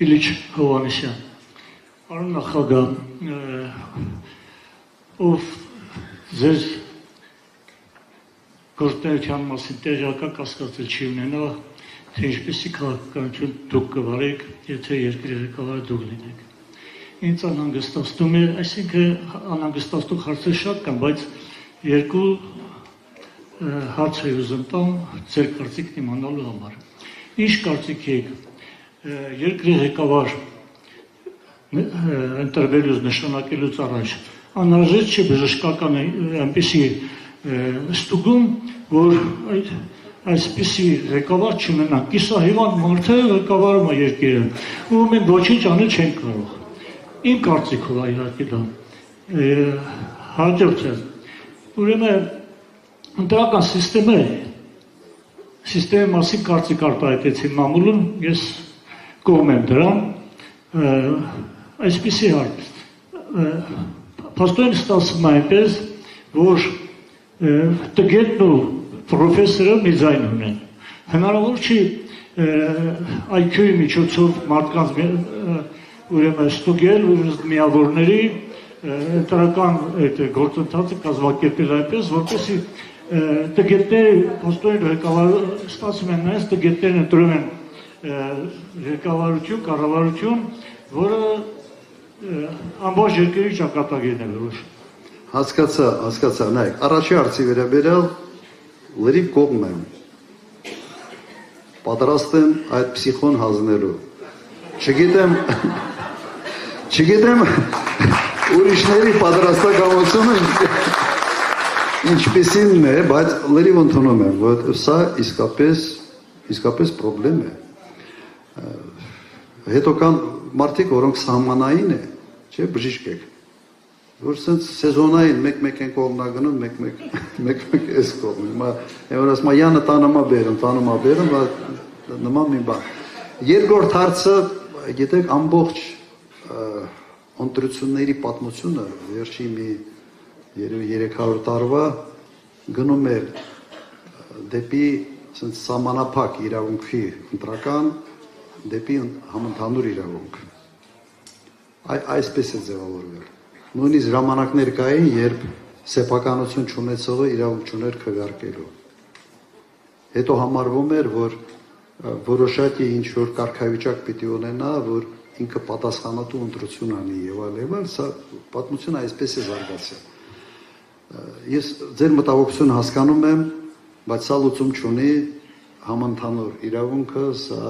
Իլիչ Հովհաննիսյան, պարոն նախագահ, ով ձեզ գործունեության մասին տեղյակակ հասկացել չի ունենա, թե ինչպեսի քաղաքականություն դուք կվարեք, եթե երկրի ղեկավարը դուք լինեք։ Ինձ անհանգստացնում է, այսինքն անհանգստացնող հարցեր շատ կան, բայց երկու հարց է ուզում տամ ձեր կարծիքն իմանալու համար։ Ինչ կարծիք եք, երկրի ղեկավար ընտրվելուց նշանակելուց առաջ անհրաժեշտ չէ բժշկական այնպիսի ստուգում, որ այսպիսի ղեկավար չունենանք, կիսահիվանդ մարդը ղեկավարում է երկիրը, ու մենք ոչինչ անել չենք կարող։ Իմ կարծիքով իհարկե դա հաջորդել։ Ուրեմն ընտրական սիստեմի մասին կարծիք արտահայտեցին մամուլում, ես կողմ եմ դրան, այսպիսի հարց։ Փաստորեն ստացվում է այնպես, որ տգետն ու պրոֆեսորը մի ձայն ունեն։ Հնարավոր չի IQ-ի միջոցով մարդկանց ուրեմն ստուգել միավորների ընտրական գործընթացը կազմակերպել այնպես, որպեսզի տգետները փաստորեն ստացվում են նայած տգետներն ընտրում են ղեկավարություն, կառավարություն, որը ամբողջ երկրի ճակատագիրն է որոշ։ Հասկացա, նայեք, առաջի հարցի վերաբերյալ լրիվ կողմ եմ, պատրաստ եմ այդ փսիխոն հանձնելու, չգիտեմ ուրիշների պատրաստակամությունը ինչպեսին է, բայց լրիվ ընդունում եմ, որ սա իսկապես պրոբլեմ է, հետո կան մարդիկ, որոնք սահմանային է, չէ, բժիշկ եք, որ սենց սեզոնային մեկ-մեկ են կողմնա գնում, մեկ-մեկ ես կողմ, որ ասում յանը տանումա բերում, նման մի բան։ Երկրորդ հարցը, գիտեք, ամբողջ ընտրությունների պատմությունը վերջի մի 300 տարվա գնում էր դեպի սահմանափակ իրավունքի ընտրական, դեպի համընդհանուր իրավունք։ Այսպես է ձևավորվել։ Նույնիսկ ժամանակներ կային, երբ սեփականություն չունեցողը իրավունք չուներ քվեարկելու։ Հետո համարվում էր, որ որոշակի ինչ-որ կարգավիճակ պիտի ունենա, որ ինքը պատասխանատու ընտրություն անի եւ այլ, սա պատմությունը այսպես է զարգացել։ Ես ձեր մտահոգությունը հասկանում եմ, բայց սա լուծում չունի համընդհանուր իրավունքը, սա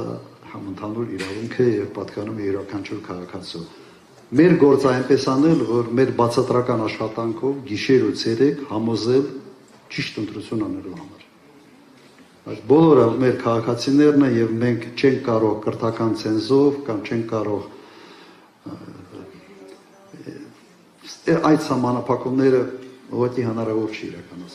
համընդհանուր իրավունք է եւ պատկանում է յուրաքանչյուր քաղաքացու։ Մեր գործը այնպես անել, որ մեր բացատրական աշխատանքով գիշեր ու ցերեկ համոզել ճիշտ ընտրություն անելու համար։ Բայց բոլորը մեր քաղաքացիներն են եւ մենք չենք կարող կրթական ցենզով կամ չենք կարող այդ սահմանափակումները ուղղակի հնարավոր չի իրականացնել։